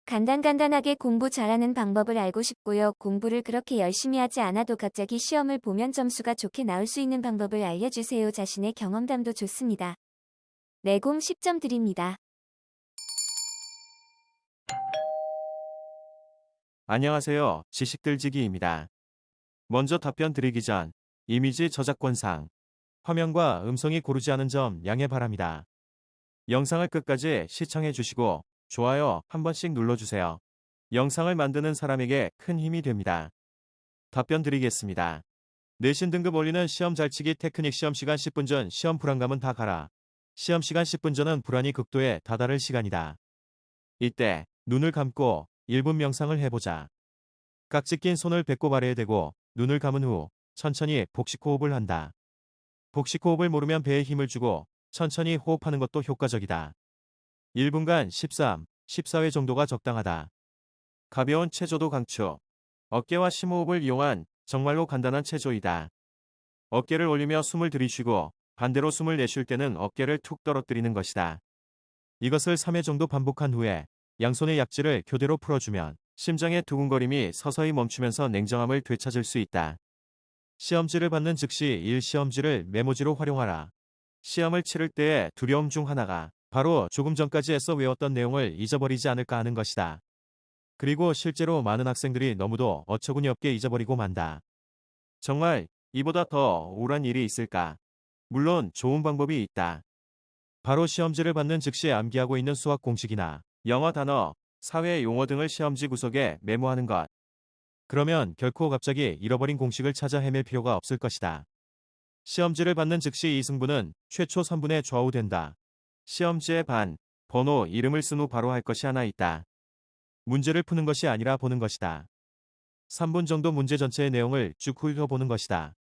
간단간단하게 공부 잘하는 방법을 알고 싶고요. 공부를 그렇게 열심히 하지 않아도 갑자기 시험을 보면 점수가 좋게 나올 수 있는 방법을 알려주세요. 자신의 경험담도 좋습니다. 내공 10점 드립니다. 안녕하세요. 지식들지기입니다. 먼저 답변 드리기 전 이미지 저작권상 화면과 음성이 고르지 않은 점 양해 바랍니다. 영상을 끝까지 시청해 주시고 좋아요 한 번씩 눌러주세요. 영상을 만드는 사람에게 큰 힘이 됩니다. 답변 드리겠습니다. 내신 등급 올리는 시험 잘치기 테크닉. 시험 시간 10분 전. 시험 불안감은 다 가라. 시험 시간 10분 전은 불안이 극도에 다다를 시간이다. 이때 눈을 감고 1분 명상을 해보자. 깍지 낀 손을 배꼽 아래에 대고 눈을 감은 후 천천히 복식호흡을 한다. 복식호흡을 모르면 배에 힘을 주고 천천히 호흡하는 것도 효과적이다. 1분간 13, 14회 정도가 적당하다. 가벼운 체조도 강추. 어깨와 심호흡을 이용한 정말로 간단한 체조이다. 어깨를 올리며 숨을 들이쉬고 반대로 숨을 내쉴 때는 어깨를 툭 떨어뜨리는 것이다. 이것을 3회 정도 반복한 후에 양손의 약지를 교대로 풀어주면 심장의 두근거림이 서서히 멈추면서 냉정함을 되찾을 수 있다. 시험지를 받는 즉시 1시험지를 메모지로 활용하라. 시험을 치를 때의 두려움 중 하나가 바로 조금 전까지 애써 외웠던 내용을 잊어버리지 않을까 하는 것이다. 그리고 실제로 많은 학생들이 너무도 어처구니 없게 잊어버리고 만다. 정말 이보다 더 우울한 일이 있을까? 물론 좋은 방법이 있다. 바로 시험지를 받는 즉시 암기하고 있는 수학 공식이나 영어 단어, 사회 용어 등을 시험지 구석에 메모하는 것. 그러면 결코 갑자기 잃어버린 공식을 찾아 헤맬 필요가 없을 것이다. 시험지를 받는 즉시 이 승부는 최초 3분에 좌우된다. 시험지의 반, 번호, 이름을 쓴 후 바로 할 것이 하나 있다. 문제를 푸는 것이 아니라 보는 것이다. 3분 정도 문제 전체의 내용을 쭉 훑어보는 것이다.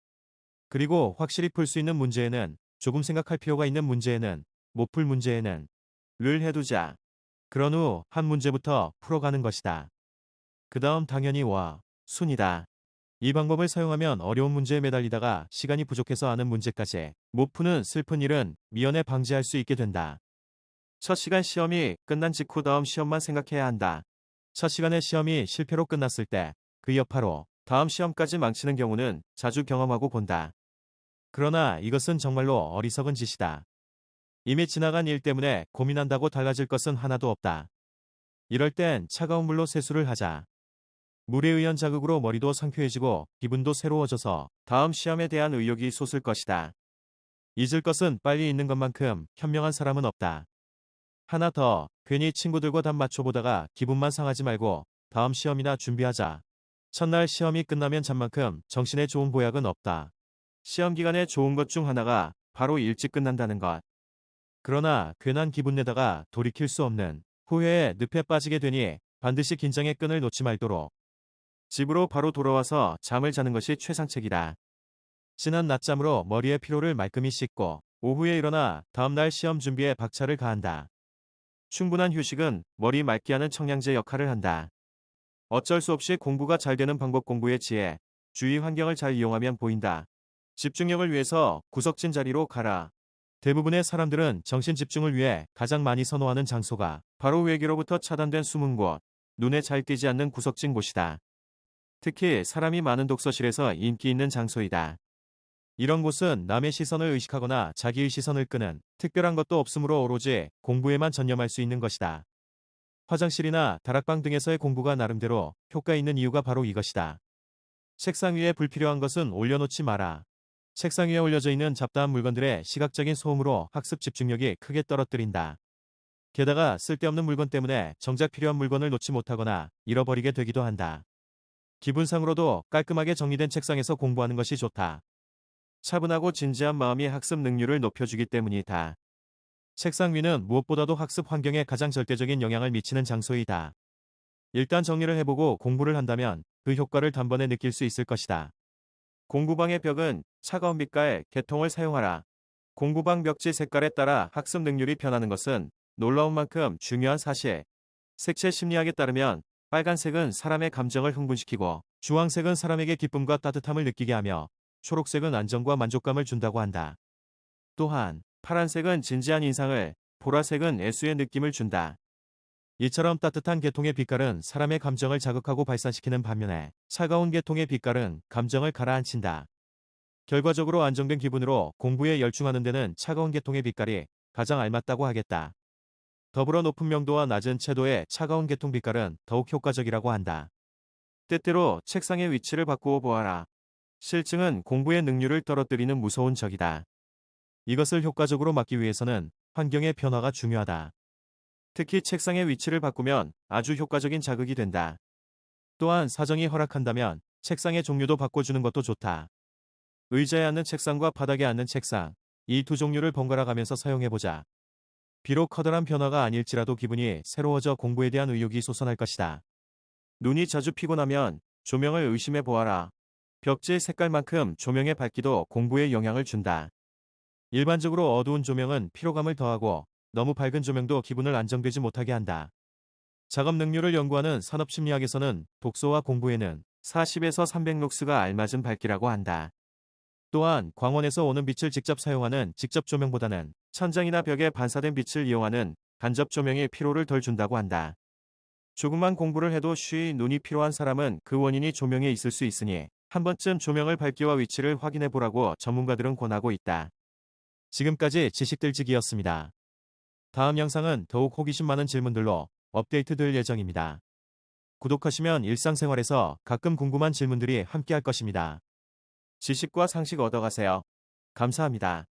그리고 확실히 풀 수 있는 문제에는, 조금 생각할 필요가 있는 문제에는, 못 풀 문제에는 를 해두자. 그런 후 한 문제부터 풀어가는 것이다. 그 다음 당연히 순이다. 이 방법을 사용하면 어려운 문제에 매달리다가 시간이 부족해서 아는 문제까지 못 푸는 슬픈 일은 미연에 방지할 수 있게 된다. 첫 시간 시험이 끝난 직후 다음 시험만 생각해야 한다. 첫 시간의 시험이 실패로 끝났을 때 그 여파로 다음 시험까지 망치는 경우는 자주 경험하고 본다. 그러나 이것은 정말로 어리석은 짓이다. 이미 지나간 일 때문에 고민한다고 달라질 것은 하나도 없다. 이럴 땐 차가운 물로 세수를 하자. 물에 의한 자극으로 머리도 상쾌해지고 기분도 새로워져서 다음 시험에 대한 의욕이 솟을 것이다. 잊을 것은 빨리 잊는 것만큼 현명한 사람은 없다. 하나 더, 괜히 친구들과 답 맞춰보다가 기분만 상하지 말고 다음 시험이나 준비하자. 첫날 시험이 끝나면 잠만큼 정신에 좋은 보약은 없다. 시험 기간에 좋은 것 중 하나가 바로 일찍 끝난다는 것. 그러나 괜한 기분 내다가 돌이킬 수 없는 후회에 늪에 빠지게 되니 반드시 긴장의 끈을 놓지 말도록 집으로 바로 돌아와서 잠을 자는 것이 최상책이다. 진한 낮잠으로 머리의 피로를 말끔히 씻고 오후에 일어나 다음날 시험 준비에 박차를 가한다. 충분한 휴식은 머리 맑게 하는 청량제 역할을 한다. 어쩔 수 없이 공부가 잘 되는 방법. 공부의 지혜. 주위 환경을 잘 이용하면 보인다. 집중력을 위해서 구석진 자리로 가라. 대부분의 사람들은 정신 집중을 위해 가장 많이 선호하는 장소가 바로 외계로부터 차단된 숨은 곳, 눈에 잘 띄지 않는 구석진 곳이다. 특히 사람이 많은 독서실에서 인기 있는 장소이다. 이런 곳은 남의 시선을 의식하거나 자기의 시선을 끄는 특별한 것도 없으므로 오로지 공부에만 전념할 수 있는 것이다. 화장실이나 다락방 등에서의 공부가 나름대로 효과 있는 이유가 바로 이것이다. 책상 위에 불필요한 것은 올려놓지 마라. 책상 위에 올려져 있는 잡다한 물건들의 시각적인 소음으로 학습 집중력이 크게 떨어뜨린다. 게다가 쓸데없는 물건 때문에 정작 필요한 물건을 놓지 못하거나 잃어버리게 되기도 한다. 기분상으로도 깔끔하게 정리된 책상에서 공부하는 것이 좋다. 차분하고 진지한 마음이 학습 능률을 높여주기 때문이다. 책상 위는 무엇보다도 학습 환경에 가장 절대적인 영향을 미치는 장소이다. 일단 정리를 해보고 공부를 한다면 그 효과를 단번에 느낄 수 있을 것이다. 공부방의 벽은 차가운 빛깔 개통을 사용하라. 공부방 벽지 색깔에 따라 학습 능률이 변하는 것은 놀라운 만큼 중요한 사실. 색채 심리학에 따르면 빨간색은 사람의 감정을 흥분시키고 주황색은 사람에게 기쁨과 따뜻함을 느끼게 하며 초록색은 안정과 만족감을 준다고 한다. 또한 파란색은 진지한 인상을, 보라색은 애수의 느낌을 준다. 이처럼 따뜻한 계통의 빛깔은 사람의 감정을 자극하고 발산시키는 반면에 차가운 계통의 빛깔은 감정을 가라앉힌다. 결과적으로 안정된 기분으로 공부에 열중하는 데는 차가운 계통의 빛깔이 가장 알맞다고 하겠다. 더불어 높은 명도와 낮은 채도의 차가운 계통 빛깔은 더욱 효과적이라고 한다. 때때로 책상의 위치를 바꾸어 보아라. 실증은 공부의 능률을 떨어뜨리는 무서운 적이다. 이것을 효과적으로 막기 위해서는 환경의 변화가 중요하다. 특히 책상의 위치를 바꾸면 아주 효과적인 자극이 된다. 또한 사정이 허락한다면 책상의 종류도 바꿔주는 것도 좋다. 의자에 앉는 책상과 바닥에 앉는 책상, 이 두 종류를 번갈아 가면서 사용해보자. 비록 커다란 변화가 아닐지라도 기분이 새로워져 공부에 대한 의욕이 솟아날 것이다. 눈이 자주 피곤하면 조명을 의심해 보아라. 벽지의 색깔만큼 조명의 밝기도 공부에 영향을 준다. 일반적으로 어두운 조명은 피로감을 더하고 너무 밝은 조명도 기분을 안정되지 못하게 한다. 작업 능률을 연구하는 산업심리학에서는 독서와 공부에는 40에서 300룩스가 알맞은 밝기라고 한다. 또한 광원에서 오는 빛을 직접 사용하는 직접 조명보다는 천장이나 벽에 반사된 빛을 이용하는 간접 조명이 피로를 덜 준다고 한다. 조금만 공부를 해도 쉬이 눈이 피로한 사람은 그 원인이 조명에 있을 수 있으니 한 번쯤 조명을 밝기와 위치를 확인해 보라고 전문가들은 권하고 있다. 지금까지 지식들지기였습니다. 다음 영상은 더욱 호기심 많은 질문들로 업데이트될 예정입니다. 구독하시면 일상생활에서 가끔 궁금한 질문들이 함께할 것입니다. 지식과 상식 얻어가세요. 감사합니다.